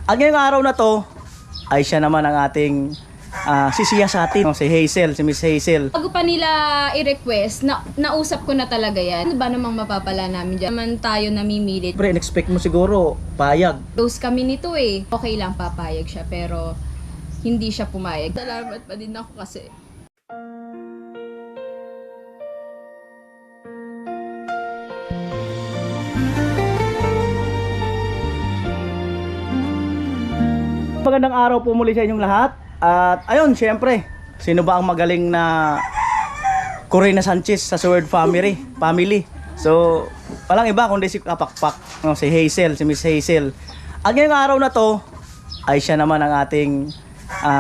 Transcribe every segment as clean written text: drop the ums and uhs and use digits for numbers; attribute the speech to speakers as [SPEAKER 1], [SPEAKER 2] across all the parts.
[SPEAKER 1] At ngayong araw na to, ay siya naman ang ating sisiya sa atin. Si Hazel, si Miss Hazel.
[SPEAKER 2] Bago pa nila i-request, nausap ko na talaga yan. Ano ba namang mapapala namin dyan? Naman tayo namimilit.
[SPEAKER 1] Siyempre, in-expect mo siguro, payag.
[SPEAKER 2] Close kami nito eh. Okay lang papayag siya pero hindi siya pumayag. Salamat pa din ako kasi.
[SPEAKER 1] Magandang araw po muli sa inyong lahat. At ayun, syempre, sino ba ang magaling na Corina Sanchez sa Sword Family? So, walang iba kundi si Kapakpak, si Hazel, si Miss Hazel. At ngayong araw na to, ay siya naman ang ating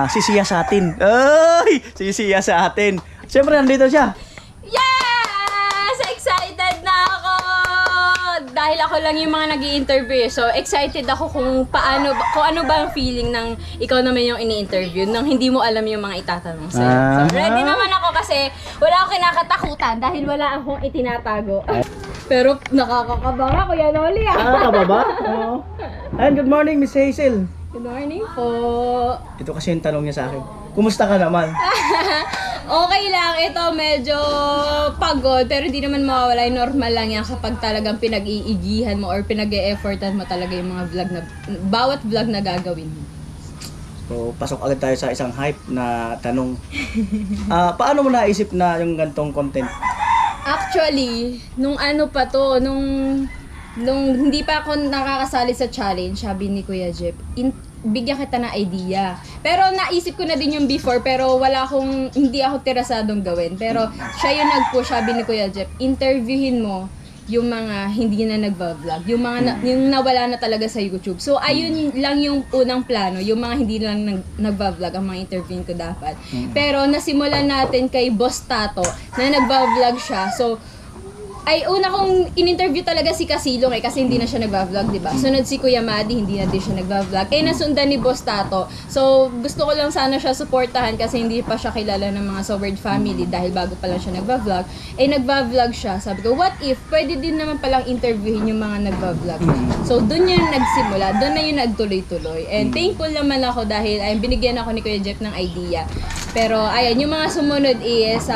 [SPEAKER 1] sisiya sa atin. Ay! Sisiya sa atin. Syempre, nandito siya.
[SPEAKER 2] Yes! Excited na ako! Dahil ako lang yung mga nag-i-interview. So, excited ako kung ano ba ang feeling ng ikaw naman yung ini-interview nang hindi mo alam yung mga itatanong sa'yo. So, ready naman ako kasi wala akong kinakatakutan dahil wala akong itinatago. Pero nakakakaba nga, Kuya Noli
[SPEAKER 1] Kababa? Oo. Ayun, good morning, Miss Hazel.
[SPEAKER 2] Good morning po.
[SPEAKER 1] Ito kasi yung tanong niya sa akin. Kumusta ka naman?
[SPEAKER 2] Okay lang, ito medyo pagod pero hindi naman mawawala, normal lang yan kapag talagang pinag-iigihan mo or pinag-e-effortan mo talaga yung mga vlog na, bawat vlog na gagawin mo.
[SPEAKER 1] So, pasok agad tayo sa isang hype na tanong. Paano mo naisip na yung gantong content?
[SPEAKER 2] Actually, nung hindi pa ako nakakasali sa challenge, sabi ni Kuya Jeff, bigyan kita ng idea. Pero naisip ko na din yung before, pero hindi ako tirasadong gawin. Pero siya yung nag-push, sabi ni Kuya Jeff, interviewin mo yung mga hindi na nagva-vlog, yung mga yung nawala na talaga sa YouTube. So ayun lang yung unang plano, yung mga hindi lang nagva-vlog ang mga interviewin ko dapat. Pero nasimulan natin kay Boss Tato na nagva-vlog siya. So una kong in-interview talaga si Kasilong kasi hindi na siya nagva-vlog, di ba? Sunod si Kuya Madi, hindi na din siya nagva-vlog. Nasundan ni Boss Tato. So, gusto ko lang sana siya suportahan kasi hindi pa siya kilala ng mga Sword Family dahil bago pa lang siya nagva-vlog. Nagva-vlog siya. Sabi ko, what if pwede din naman palang interviewin yung mga nagva-vlog? So, doon yun nagsimula. Doon na yun nagtuloy-tuloy. And thankful naman ako dahil binigyan ako ni Kuya Jeff ng idea. Pero, ayan, yung mga sumunod is,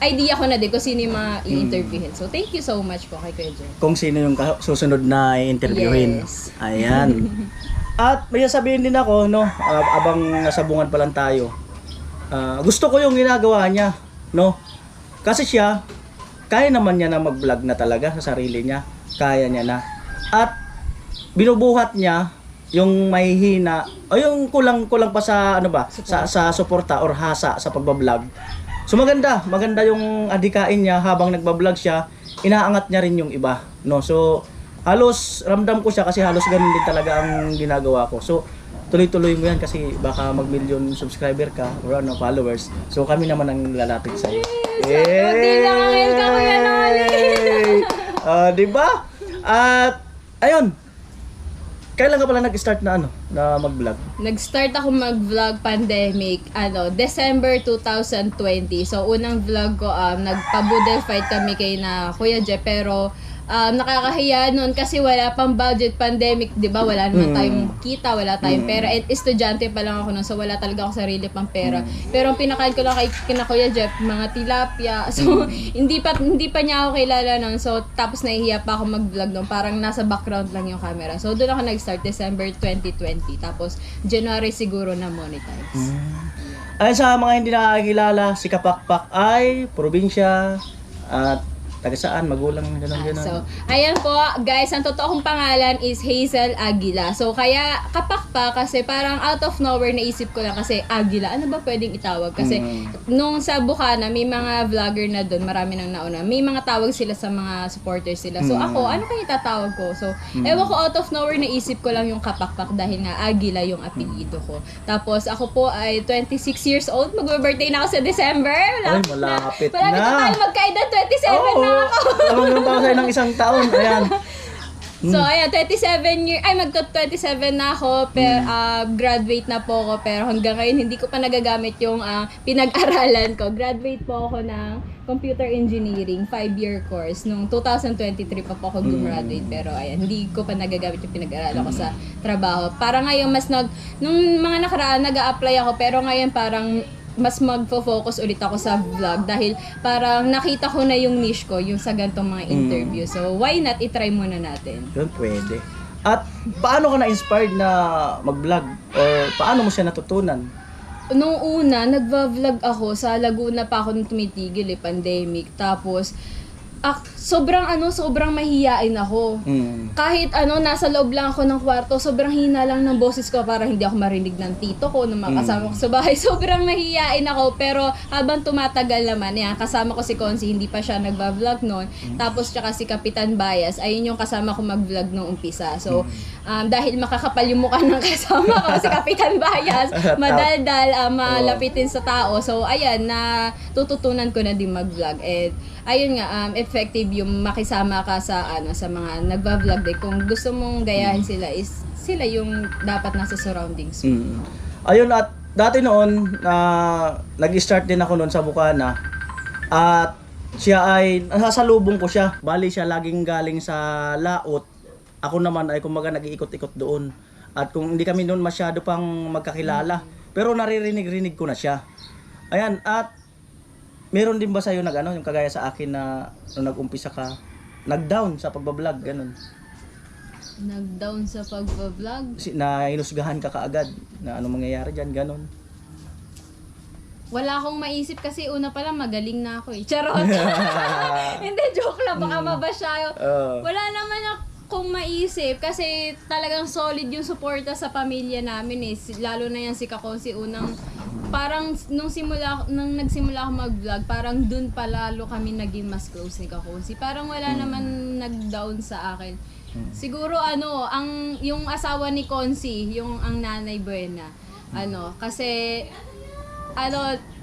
[SPEAKER 2] idea ko na din kung sino yung mga i-interviewin. So, thank you so much po kay Kuya Jeff.
[SPEAKER 1] Kung sino yung susunod na i-interviewin.
[SPEAKER 2] Yes.
[SPEAKER 1] Ayan. At may sasabihin din ako, no, abang nasa bungad pa lang tayo. Gusto ko yung ginagawa niya, no? Kasi siya, kaya naman niya na mag-vlog na talaga sa sarili niya. Kaya niya na. At binubuhat niya yung mahihina o yung kulang pa sa sa suporta or hasa sa pagba-vlog. So maganda yung adikain niya habang nagba-vlog siya, inaangat niya rin yung iba, no? So halos ramdam ko siya kasi halos ganun din talaga ang ginagawa ko. So tuloy-tuloy mo yan kasi baka mag-million subscriber ka or followers. So kami naman ang lalapit sa iyo.
[SPEAKER 2] Di lang ka, Kuya Noli.
[SPEAKER 1] Di ba? At ayun. Kailan ka pala nag-start na na mag-vlog?
[SPEAKER 2] Nag-start ako mag-vlog pandemic, December 2020. So, unang vlog ko, nagpa-budel fight kami kay na Kuya Jeff, pero nakakahiya nun kasi wala pang budget, pandemic, di ba? Wala naman tayong kita, wala tayong pera. At estudyante pa lang ako nun, so wala talaga ako sarili pang pera. Pero ang pinakain ko lang kina Kuya Jeff, mga tilapia. So, hindi pa niya ako kilala nun. So, tapos nahihiya pa ako mag-vlog nun. Parang nasa background lang yung camera. So, doon ako nag-start, December 2020. Tapos, January siguro na monetize.
[SPEAKER 1] Ayun, sa mga hindi nakakilala, si Kapakpak ay probinsya at taga saan, magulang, gano'n.
[SPEAKER 2] So, ayan po, guys, ang totoo kong pangalan is Hazel Aguila. So, kaya Kapakpak kasi parang out of nowhere naisip ko lang kasi Aguila, ano ba pwedeng itawag? Kasi nung sa Bukana, may mga vlogger na doon, marami nang nauna. May mga tawag sila sa mga supporters sila. So, ako, ano kaya itatawag ko? So, ewan ko, out of nowhere naisip ko lang yung Kapakpak dahil nga Aguila yung apelyido ko. Tapos, ako po ay 26 years old. Mag-birthday na ako sa December.
[SPEAKER 1] Malapit
[SPEAKER 2] na tayo magkaedad, 27 na.
[SPEAKER 1] Alam mo tayo sa'yo ng isang taon. Ayan.
[SPEAKER 2] So, ayan, 27 na ako, graduate na po ako, pero hanggang ngayon hindi ko pa nagagamit yung pinag-aralan ko. Graduate po ako ng Computer Engineering, 5-year course. Nung 2023 pa po ako gumraduate, pero ayan, hindi ko pa nagagamit yung pinag-aralan ko sa trabaho. Para ngayon, nung mga nakaraan, nag-a-apply ako, pero ngayon parang mas magfo-focus ulit ako sa vlog dahil parang nakita ko na yung niche ko, yung sa gantong mga interview. So, why not i-try muna natin?
[SPEAKER 1] Yun, pwede. At paano ka na-inspired na mag-vlog? Or paano mo siya natutunan?
[SPEAKER 2] Nung una, nagva-vlog ako sa Laguna pa ako nung tumitigil pandemic. Tapos, sobrang mahiyain ako. Kahit nasa loob lang ako ng kwarto, sobrang hina lang ng boses ko para hindi ako marinig ng tito ko, ng mga kasama ko sa bahay. Sobrang mahiyain ako, pero habang tumatagal naman, kasama ko si Consi, hindi pa siya nagva-vlog noon. Tapos tsaka si Kapitan Bayas, ayun yung kasama ko mag-vlog nung umpisa. So, dahil makakapal yung mukha ng kasama ko, si Kapitan Bayas, madaldal, malapitin sa tao. So, ayan, natututunan ko na din mag-vlog. And, ayun nga, effective yung makisama ka sa sa mga nagba-vlog din. Kung gusto mong gayahin sila, is sila yung dapat nasa surroundings.
[SPEAKER 1] Ayun, at dati noon, nag-start din ako noon sa Bukana. At siya ay, nasasalubong ko siya. Bali siya laging galing sa laot. Ako naman ay kumaga nag-iikot-ikot doon. At kung hindi kami noon masyado pang magkakilala. Pero naririnig-rinig ko na siya. Ayan, at meron din ba sa'yo yung kagaya sa akin na nung nag-umpisa ka, nag-down sa pagbablog, ganun?
[SPEAKER 2] Nag-down sa pagbablog?
[SPEAKER 1] Na inusgahan ka kaagad, na anong mangyayari dyan, ganun?
[SPEAKER 2] Wala akong maisip kasi una pa lang magaling na ako Charot! Hindi, joke lang, baka mabasya. Wala naman akong maisip kasi talagang solid yung suporta sa pamilya namin lalo na yan si Kakonsi unang parang nung nagsimula ako mag-vlog, parang dun pa lalo kami naging mas close ni Kakonsi. Parang wala naman nag-down sa akin. Siguro yung asawa ni Konsi, ang nanay Buena. Kasi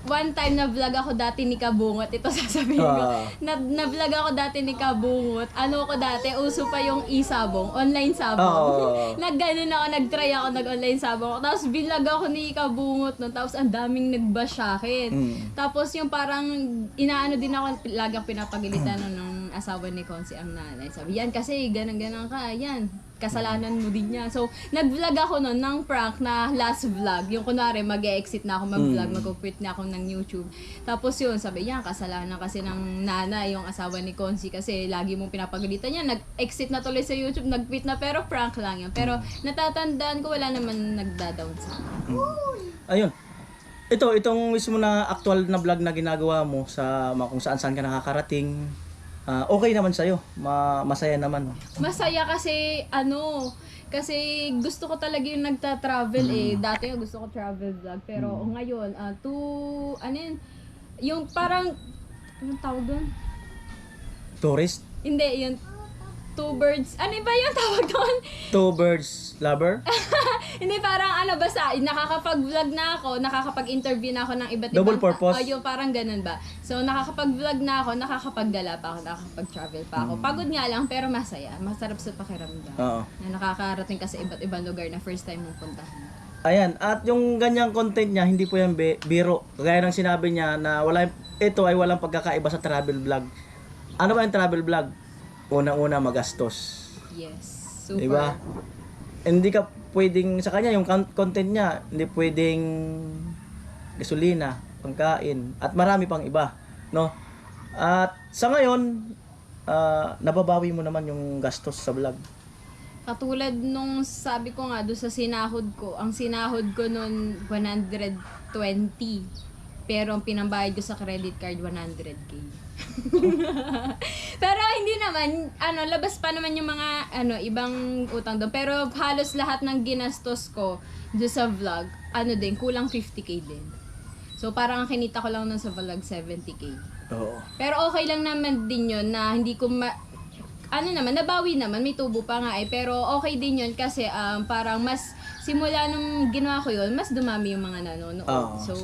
[SPEAKER 2] one time na-vlog ako dati ni Kabungot. Ito sasabihin ko. Na-vlog ako dati ni Kabungot. Uso pa yung e-sabong, online sabong. Nag-ganon ako, nag-try ako, nag-online sabong. Tapos bilag ako ni Kabungot nun. Tapos ang daming nag-bash sa akin. Tapos yung parang inaano din ako, lagi ako pinapagalitan ng asawa ni Konsi ang nanay. Sabi, yan kasi, ganang-ganang ka, yan. Kasalanan mo din yan. So, nag-vlog ako noon ng prank na last vlog. Yung kunwari, mag-exit na ako mag-vlog, mag-quit na ako ng YouTube. Tapos yun, sabi yan, kasalanan kasi ng nanay, yung asawa ni Konsi, kasi lagi mong pinapagalitan yan. Nag-exit na tuloy sa YouTube, nag-quit na, pero prank lang yan. Pero natatandaan ko, wala naman nagda-down sa akin.
[SPEAKER 1] Ayun. Itong mismo na actual na vlog na ginagawa mo sa kung saan-saan ka nakakarating, okay naman sa'yo. Masaya naman.
[SPEAKER 2] Masaya kasi, kasi gusto ko talaga yung nagta-travel Dati gusto ko travel vlog. Pero ngayon, yung parang, anong tawag doon?
[SPEAKER 1] Tourist?
[SPEAKER 2] Hindi, yung two birds. Ano ba yung tawag doon?
[SPEAKER 1] Two birds lover?
[SPEAKER 2] Hindi, parang basta, nakakapag-vlog na ako, nakakapag-interview na ako ng iba't ibang...
[SPEAKER 1] Double purpose?
[SPEAKER 2] Yung parang ganun ba. So, nakakapag-vlog na ako, nakakapag-gala pa ako, nakakapag-travel pa ako. Pagod nga lang, pero masaya. Masarap sa pakiramdam.
[SPEAKER 1] Oo.
[SPEAKER 2] Na nakakarating ka sa iba't ibang lugar na first time mong puntahan.
[SPEAKER 1] Ayan, at yung ganyang content niya, hindi po yan biro. Kagaya ng sinabi niya na ito ay walang pagkakaiba sa travel vlog. Ano ba yung travel vlog? Una-una magastos.
[SPEAKER 2] Yes, super.
[SPEAKER 1] Diba? Hindi ka pwedeng, sa kanya yung content niya, hindi pwedeng gasolina, pangkain, at marami pang iba, no? At sa ngayon, nababawi mo naman yung gastos sa vlog.
[SPEAKER 2] Katulad nung sabi ko nga doon sa sinahod ko, ang sinahod ko noon 120. Pero ang pinambayad ko sa credit card 100k. Pero hindi naman, labas pa naman yung mga ibang utang doon. Pero halos lahat ng ginastos ko doon sa vlog, kulang 50k din. So parang ang kinita ko lang nun sa vlog 70k.
[SPEAKER 1] Oo.
[SPEAKER 2] Pero okay lang naman din yun na hindi ko nabawi naman, may tubo pa nga pero okay din yun kasi parang mas simula nung ginawa ko yun, mas dumami yung mga nanonood. So,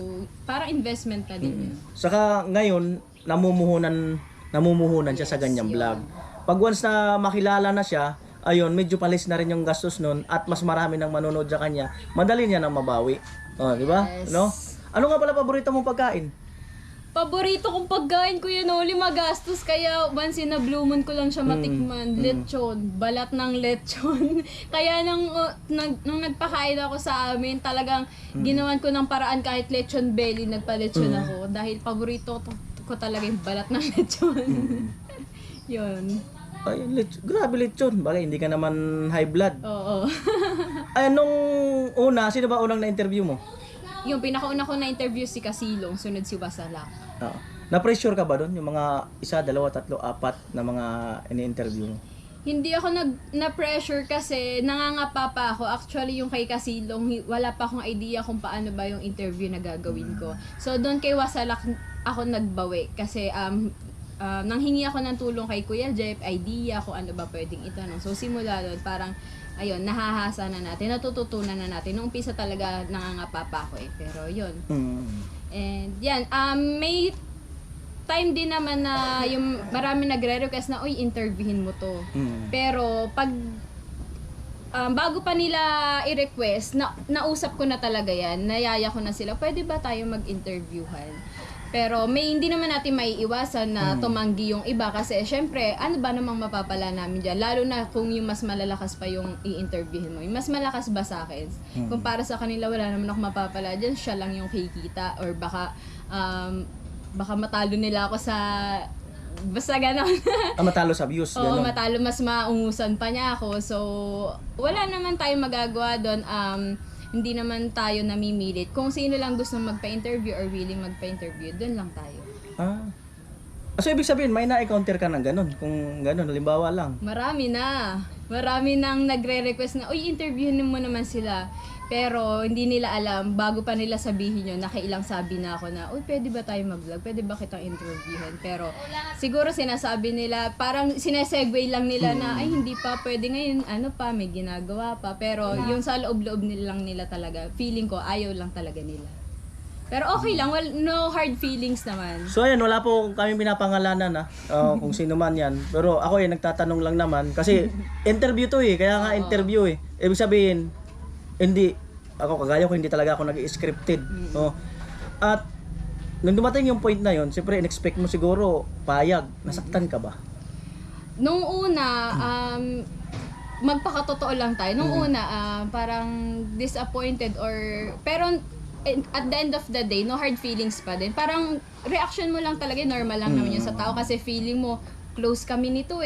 [SPEAKER 2] parang investment na din yun.
[SPEAKER 1] Saka ngayon, namumuhunan siya sa ganyang vlog. Pag once na makilala na siya, ayun, medyo palis na rin yung gastos nun at mas marami nang manonood sa kanya, madali niya nang mabawi. Oh, di ba?
[SPEAKER 2] Yes.
[SPEAKER 1] No? Ano nga pala paborito mong pagkain?
[SPEAKER 2] Paborito kong pagkain, Kuya Noli, magastos. Kaya once in a blue moon ko lang siya matikman. Lechon. Balat ng lechon. Kaya nung nagpakain ako sa amin, talagang ginawan ko ng paraan kahit lechon belly, nagpa-lechon ako. Dahil paborito ko talaga yung balat ng lechon. Yun.
[SPEAKER 1] Ay, grabe lechon. Bagay, hindi ka naman high blood.
[SPEAKER 2] Oo.
[SPEAKER 1] Ay, nung una, sino ba unang na-interview mo?
[SPEAKER 2] Yung pinakauna ko na interview si Kasilong, sunod si Wasalak.
[SPEAKER 1] Oo. Na-pressure ka ba doon? Yung mga 1, 2, 3, 4 na mga ini-interview mo?
[SPEAKER 2] Hindi ako na-pressure kasi nangangapa pa ako. Actually, yung kay Kasilong, wala pa akong idea kung paano ba yung interview na gagawin ko. So, doon kay Wasalak ako nagbawi kasi nanghingi ako ng tulong kay Kuya Jeff, idea kung ano ba pwedeng itanong. So, simula doon, parang ayun, nahahasa na natin, natututunan na natin. Nung umpisa talaga nangangapa pa ako pero yun. And yan, may time din naman na yung marami nagre-request na, uy, interviewin mo to. Pero pag bago pa nila i-request, nausap ko na talaga yan, nayaya ko na sila, pwede ba tayo mag-interviewhan? Pero hindi naman natin maiiwasan na tumanggi yung iba kasi syempre, ano ba namang mapapala namin dyan? Lalo na kung yung mas malalakas pa yung i-interviewin mo. Yung mas malakas ba sa akin? Kung para sa kanila, wala naman ako mapapala dyan, siya lang yung kikita. Or baka matalo nila ako sa... Basta gano'n.
[SPEAKER 1] Matalo sa views,
[SPEAKER 2] Oo,
[SPEAKER 1] gano'n.
[SPEAKER 2] matalo, mas maungusan pa niya ako. So, wala naman tayong magagawa doon. Hindi naman tayo namimilit. Kung sino lang gusto magpa-interview or willing magpa-interview, doon lang tayo.
[SPEAKER 1] So, ibig sabihin, may na-encounter ka ng gano'n? Kung gano'n, halimbawa lang.
[SPEAKER 2] Marami na. Marami nang nagre-request na, uy, interviewin mo naman sila. Pero hindi nila alam, bago pa nila sabihin yun, nakailang sabi na ako na, uy, pwede ba tayo mag-vlog? Pwede ba kitang interviewin? Pero siguro sinasabi nila, parang sinesegue lang nila na, ay, hindi pa, pwede ngayon, ano pa, may ginagawa pa. Pero yung sa loob-loob nilang nila talaga, feeling ko, ayaw lang talaga nila. Pero okay lang, no hard feelings naman.
[SPEAKER 1] So, ayan, wala po kami pinapangalanan, kung sino man yan. Pero ako nagtatanong lang naman, kasi interview to kaya nga interview Ibig sabihin, hindi, ako kagaya ko, hindi talaga ako nag-scripted. No? At, nung dumating yung point na yon, siyempre, in-expect mo siguro, payag, nasaktan ka ba?
[SPEAKER 2] Nung una, magpakatotoo lang tayo. Nung una, parang disappointed pero at the end of the day, no hard feelings pa din. Parang reaction mo lang talaga, normal lang naman yun sa tao kasi feeling mo, close kami nito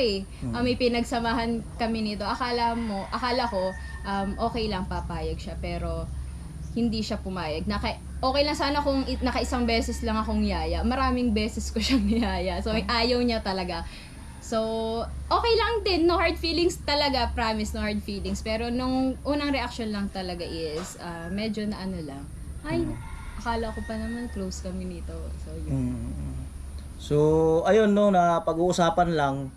[SPEAKER 2] may pinagsamahan kami nito. Akala ko, okay lang papayag siya pero hindi siya pumayag. Okay lang sana kung naka-isang beses lang akong yaya. Maraming beses ko siyang niyaya. So ayaw niya talaga. So okay lang din, no hard feelings talaga, promise, no hard feelings. Pero nung unang reaction lang talaga is medyo na ano lang. Ay, akala ko pa naman close kami nito. So yun.
[SPEAKER 1] So, ayun na pag-uusapan lang,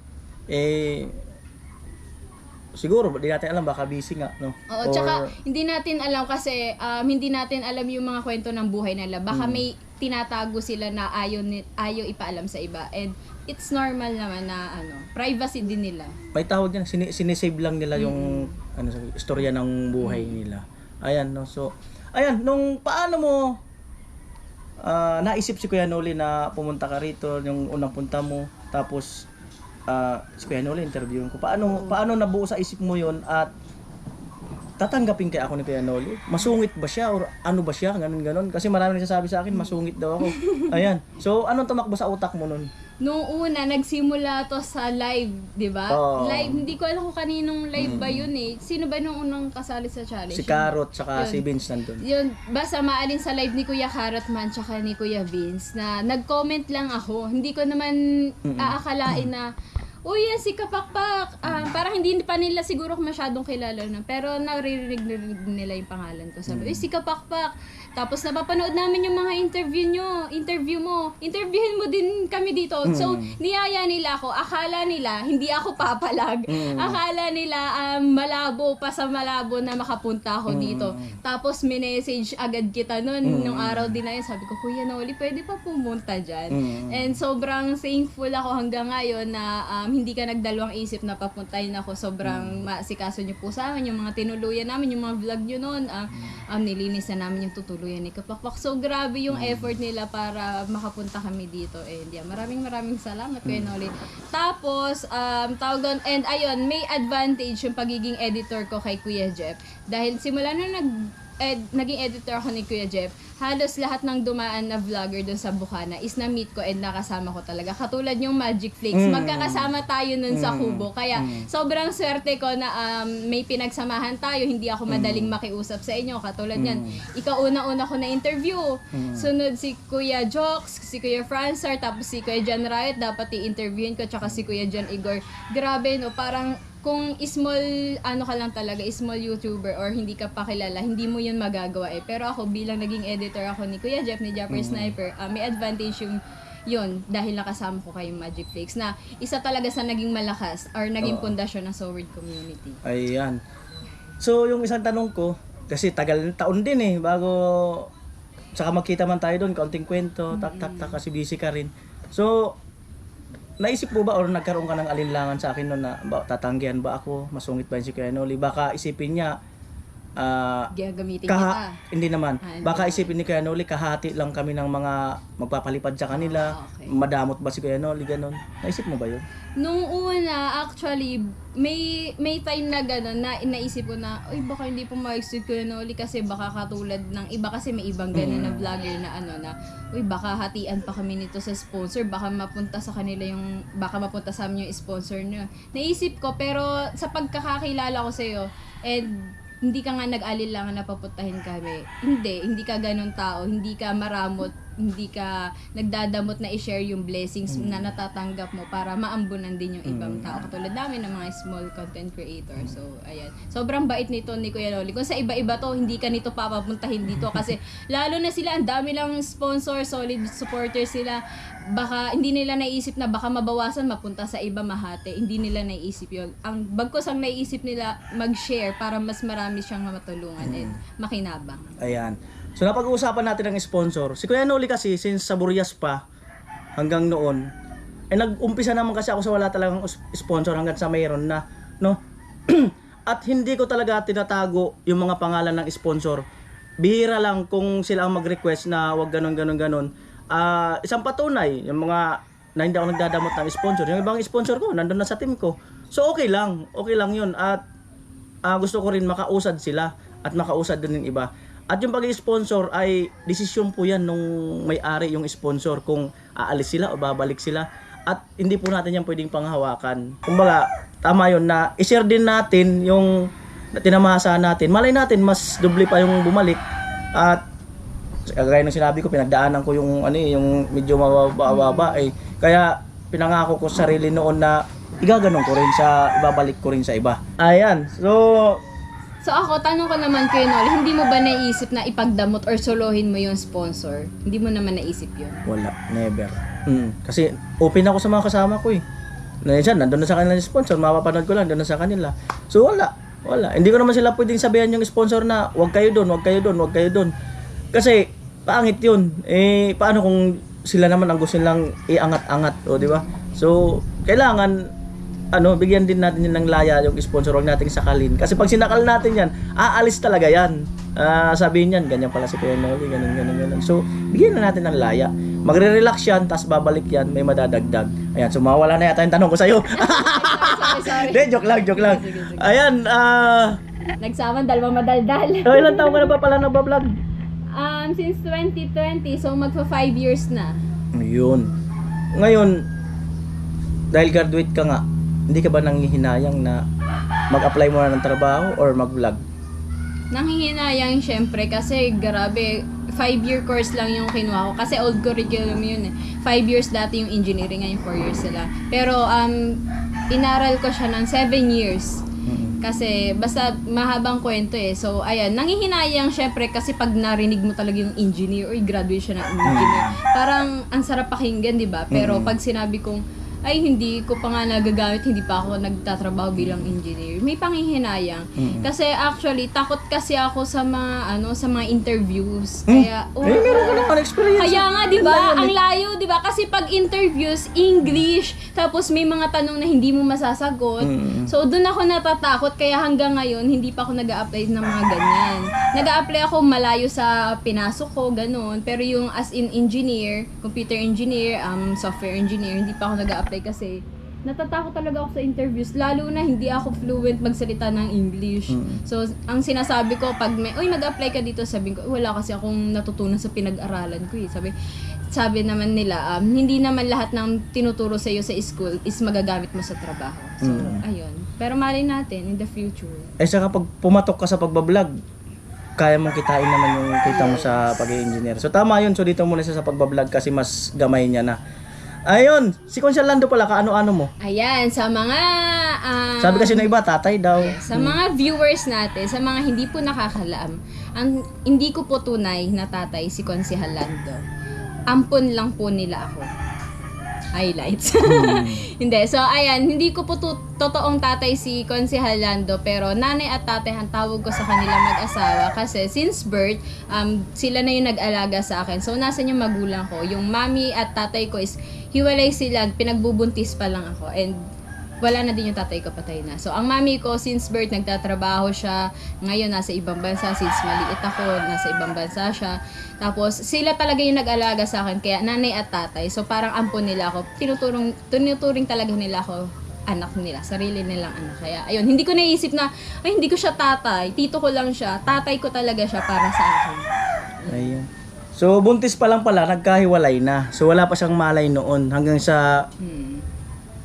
[SPEAKER 1] siguro, di natin alam, baka busy nga, no?
[SPEAKER 2] Oo, tsaka hindi natin alam kasi hindi natin alam yung mga kwento ng buhay nila. Baka may tinatago sila na ayaw ipaalam sa iba. And it's normal naman na privacy din nila.
[SPEAKER 1] May tawag yan, sinisave lang nila yung istorya ng buhay nila. Ayan, no? So, ayan, paano mo naisip si Kuya Noli na pumunta ka rito, yung unang punta mo, tapos si Kuya Noli interviewin ko. Paano nabuo sa isip mo yon at tatanggapin kaya ako ni Kuya Noli? Masungit ba siya or ano ba siya? Ganon. Kasi marami nagsasabi sa akin, masungit daw ako. Ayan. So, anong tumakbo sa utak mo nun?
[SPEAKER 2] Noong una, nagsimula to sa live, di ba? Live, hindi ko alam kung kaninong live ba yun Sino ba nung unang kasali sa challenge?
[SPEAKER 1] Si Carrot, tsaka si Vince nandun.
[SPEAKER 2] Yun, basta maalin sa live ni Kuya Carrot man, tsaka ni Kuya Vince, na nag-comment lang ako. Hindi ko naman aakalain na, uy, yan si Kapakpak. Parang hindi pa nila siguro masyadong kilala na. Pero naririnig nila yung pangalan ko. Sabi, uy, si Kapakpak. Tapos napapanood namin yung mga interview mo. Interviewin mo din kami dito. So, niyaya nila ako. Akala nila, hindi ako papalag. Akala nila, malabo pa sa malabo na makapunta ako dito. Tapos, minessage agad kita nun. Nung araw din na yun, sabi ko, Kuya Noli, pwede pa pumunta dyan. And sobrang thankful ako hanggang ngayon na hindi ka nagdalawang isip na papuntahin ako. Sobrang maasikaso niyo po sa amin, yung mga tinuluyan namin, yung mga vlog niyo noon, nilinis na namin yung tutuluyan ni Kapakpak. So grabe yung effort nila para makapunta kami dito. And yeah, maraming salamat Kuya Noli. Tapos, tawag doon, and ayun, may advantage yung pagiging editor ko kay Kuya Jeff. Dahil simula nung naging editor ako ni Kuya Jeff, halos lahat ng dumaan na vlogger doon sa Bukana is na-meet ko and nakasama ko talaga. Katulad yung Magic Flakes, magkakasama tayo nun sa Kubo. Kaya sobrang swerte ko na may pinagsamahan tayo, hindi ako madaling makiusap sa inyo. Katulad yan, ikaw una-una ko na-interview. Sunod si Kuya Jokes, si Kuya Fransar, tapos si Kuya John Riot, dapat i-interviewin ko, tsaka si Kuya John Igor. Grabe no, parang kung small, ka lang talaga, small YouTuber or hindi ka pa kilala, hindi mo yun magagawa eh. Pero ako bilang naging editor ako ni Kuya Jeff, ni Japper Sniper, may advantage yung yun dahil nakasama ko kayong Magic Flakes na isa talaga sa naging malakas or naging pundasyon ng So Weird community.
[SPEAKER 1] Ayan. So, yung isang tanong ko, kasi tagal taon din eh, bago saka magkita man tayo doon, kaunting kwento, tak kasi busy ka rin. So, naisip mo ba or nagkaroon ka ng alinlangan sa akin noon na tatanggihan ba ako? Masungit ba yun si Kuya Noli? Baka isipin niya,
[SPEAKER 2] Gagamitin kita.
[SPEAKER 1] Hindi naman. Baka isipin ni Kuya Noli, kahati lang kami ng mga magpapalipad sa kanila.
[SPEAKER 2] Okay.
[SPEAKER 1] Madamot ba si Kuya Noli? Ganon. Naisip mo ba yun?
[SPEAKER 2] Nung una, actually, may time na gano'n na naisip ko na, uy, baka hindi po ma-execute ko na uli kasi baka katulad ng iba kasi may ibang gano'n na vlogger na uy, baka hatian pa kami nito sa sponsor, baka mapunta sa amin yung sponsor nyo. Naisip ko, pero sa pagkakakilala ko sa'yo, and hindi ka nga nag-alilangan na papuntahin kami. Hindi ka ganun tao, hindi ka maramot, hindi ka nagdadamot na i-share yung blessings na natatanggap mo para maambunan din yung ibang tao. Katulad namin ng mga small content creator. So, ayan. Sobrang bait nito ni Kuya Noli. Kung sa iba-iba to, hindi ka nito papapuntahin dito kasi lalo na sila, ang dami lang sponsor, solid supporters sila. Baka hindi nila naisip na baka mabawasan, mapunta sa iba, mahati. Hindi nila naisip yun. Ang bagkos ang naisip nila mag-share para mas marami siyang matulungan and makinabang.
[SPEAKER 1] Ayan. So napag-uusapan natin ng sponsor. Si Kuya Noli kasi, since sa Burias pa, hanggang noon, nag-umpisa naman kasi ako sa wala talagang sponsor hanggang sa mayroon na, no? At hindi ko talaga tinatago yung mga pangalan ng sponsor. Bihira lang kung sila ang mag-request na wag ganon. Isang patunay, yung mga na hindi ako nagdadamot ng sponsor. Yung ibang sponsor ko, nandun na sa team ko. So okay lang yun. At gusto ko rin makausad sila at makausad din yung iba. At yung pag-sponsor ay desisyon po yan nung may-ari yung sponsor kung aalis sila o babalik sila. At hindi po natin yan pwedeng panghawakan. Kumbaga, tama yun na i-share din natin yung tinamasa natin. Malay natin, mas doble pa yung bumalik. At kagaya ng sinabi ko, pinagdaanan ko yung yung medyo mababa eh. Kaya pinangako ko sa sarili noon na igaganon ko rin ibabalik ko rin sa iba. Ayan.
[SPEAKER 2] So ako, tanong ko naman Kuya Noli, hindi mo ba naisip na ipagdamot or solohin mo yung sponsor? Hindi mo naman naisip yun?
[SPEAKER 1] Wala, never. Kasi open ako sa mga kasama ko eh. Nandiyan, nandun na sa kanila yung sponsor, mapapanood ko lang, nandun na sa kanila. So wala. Hindi ko naman sila pwedeng sabihan yung sponsor na wag kayo doon. Kasi pangit yun. Paano kung sila naman ang gusto nilang iangat-angat, di ba? So kailangan bigyan din natin yun ng laya yung sponsor, huwag nating sakalin. Kasi pag sinakal natin yan, aalis talaga yan. Sabihin yan, ganyan pala si Kuya Noli, ganun. So, bigyan na natin ng laya. Magre-relax yan, tapos babalik yan, may madadagdag. Ayan, so mawala na yata yung tanong ko sa'yo.
[SPEAKER 2] Sorry.
[SPEAKER 1] De, joke lang.
[SPEAKER 2] Sige.
[SPEAKER 1] Ayan,
[SPEAKER 2] Nagsaman, dalawang madaldal.
[SPEAKER 1] ilang taon ka na ba pala nagbablog?
[SPEAKER 2] Since 2020, so magpa 5 years na.
[SPEAKER 1] Yun. Ngayon, dahil graduate ka nga, hindi ka ba nanghihinayang na mag-apply mo na ng trabaho or mag-vlog?
[SPEAKER 2] Nanghihinayang syempre kasi grabe, 5-year course lang yung kinuha ko. Kasi old curriculum yun eh. 5 years dati yung engineering, ngayon 4 years sila. Pero inaral ko siya ng 7 years. Kasi basta mahabang kwento eh. So ayan, nanghihinayang syempre kasi pag narinig mo talaga yung engineer, graduate siya ng engineer. Parang ang sarap pakinggan, di ba? Pero pag sinabi kong ay hindi ko pa nga nagagamit, hindi pa ako nagtatrabaho bilang engineer. May panghihinayang. Kasi actually, takot kasi ako sa mga, sa mga interviews. Kaya,
[SPEAKER 1] Meron ka naman experience.
[SPEAKER 2] kaya nga, di ba? Ang layo, di ba? Kasi pag interviews, English, tapos may mga tanong na hindi mo masasagot. So, doon ako natatakot. Kaya hanggang ngayon, hindi pa ako nag-a-apply ng mga ganyan. Nag-a-apply ako malayo sa pinasok ko, ganun. Pero yung as in engineer, computer engineer, software engineer, hindi pa ako nag-a-apply kasi natatakot talaga ako sa interviews. Lalo na hindi ako fluent magsalita ng English. So, ang sinasabi ko, pag mag-apply ka dito, sabi ko, wala kasi akong natutunan sa pinag-aralan ko eh. Sabi naman nila, hindi naman lahat ng tinuturo sa iyo sa school is magagamit mo sa trabaho. So, ayun. Pero malay natin in the future.
[SPEAKER 1] Saka pag pumatok ka sa pagbablog, kaya mong kitain naman yung kita mo sa pag-engineer. So tama yun. So dito muna siya sa pagbablog kasi mas gamay niya na. Ayun, si Consiel Lando pala, kaano-ano mo?
[SPEAKER 2] Ayan, sa mga...
[SPEAKER 1] Sabi kasi ng iba, tatay daw.
[SPEAKER 2] Sa mga viewers natin, sa mga hindi po nakakalam, ang hindi ko po tunay na tatay si Consihal Lando. Ampon lang po nila ako. Highlights. Hindi. So, ayan, hindi ko po totoong tatay si Consihal Lando, pero nanay at tatay ang tawag ko sa kanila mag-asawa kasi since birth, sila na yung nag-alaga sa akin. So, nasan yung magulang ko? Yung mami at tatay ko is hiwalay sila, pinagbubuntis pa lang ako. And wala na din yung tatay ko, patay na. So, ang mami ko, since birth, nagtatrabaho siya. Ngayon, nasa ibang bansa. Since maliit ako, nasa ibang bansa siya. Tapos, sila talaga yung nag-alaga sa akin. Kaya, nanay at tatay. So, parang ampon nila ako. Tinuturing talaga nila ako anak nila. Sarili nilang anak. Kaya, ayun. Hindi ko naisip na, ay, hindi ko siya tatay. Tito ko lang siya. Tatay ko talaga siya para sa akin.
[SPEAKER 1] Ayun. So, buntis pa lang pala, nagkahiwalay na. So, wala pa siyang malay noon. Hanggang sa...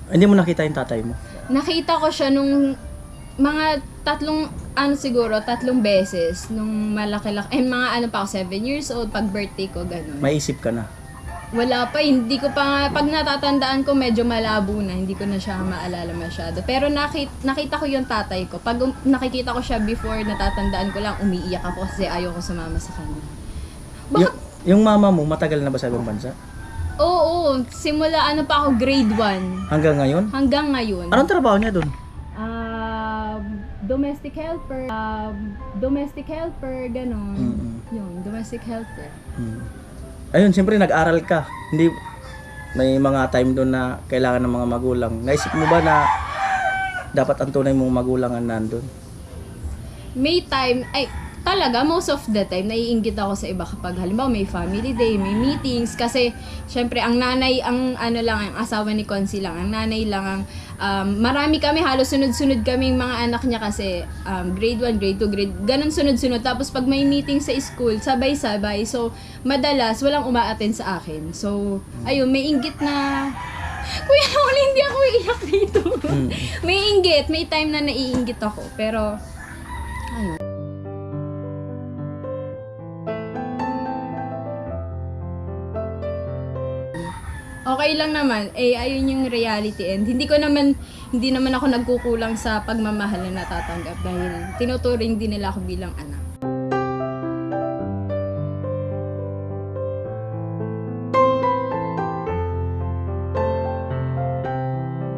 [SPEAKER 1] Hindi mo nakita yung tatay mo?
[SPEAKER 2] Nakita ko siya nung mga tatlong beses nung malaki-laki, mga pa ako, 7 years old, pag birthday ko, gano'n.
[SPEAKER 1] Maisip ka na?
[SPEAKER 2] Wala pa, hindi ko pa, pag natatandaan ko, medyo malabo na, hindi ko na siya maalala masyado. Pero nakita ko yung tatay ko. Pag nakikita ko siya before, natatandaan ko lang, umiiyak ako kasi ayaw ko sumama sa kanya. Bakit?
[SPEAKER 1] Yung mama mo, matagal na ba sa ibang bansa?
[SPEAKER 2] Oo, simula pa ako grade 1.
[SPEAKER 1] Hanggang ngayon?
[SPEAKER 2] Hanggang ngayon.
[SPEAKER 1] Anong trabaho niya doon?
[SPEAKER 2] Domestic helper, gano'n. Yun, domestic helper.
[SPEAKER 1] Ayun, siyempre nag-aral ka. Hindi, may mga time doon na kailangan ng mga magulang. Naisip mo ba na dapat ang tunay mong magulang ang nandun?
[SPEAKER 2] May time, talaga, most of the time, naiinggit ako sa iba kapag halimbawa may family day, may meetings, kasi syempre ang nanay, ang asawa ni Consi lang, ang nanay lang marami kami, halos sunod-sunod kaming mga anak niya kasi grade 1, grade 2, ganun sunod-sunod. Tapos pag may meeting sa school, sabay-sabay. So, madalas, walang uma-attend sa akin. So, ayun, may inggit na, Kuya Raul, hindi ako iiyak dito. May inggit, may time na naiinggit ako. Pero, ayun. Okay lang naman. Ayun yung reality and hindi naman ako nagkukulang sa pagmamahal na natatanggap dahil tinuturing din nila ako bilang anak.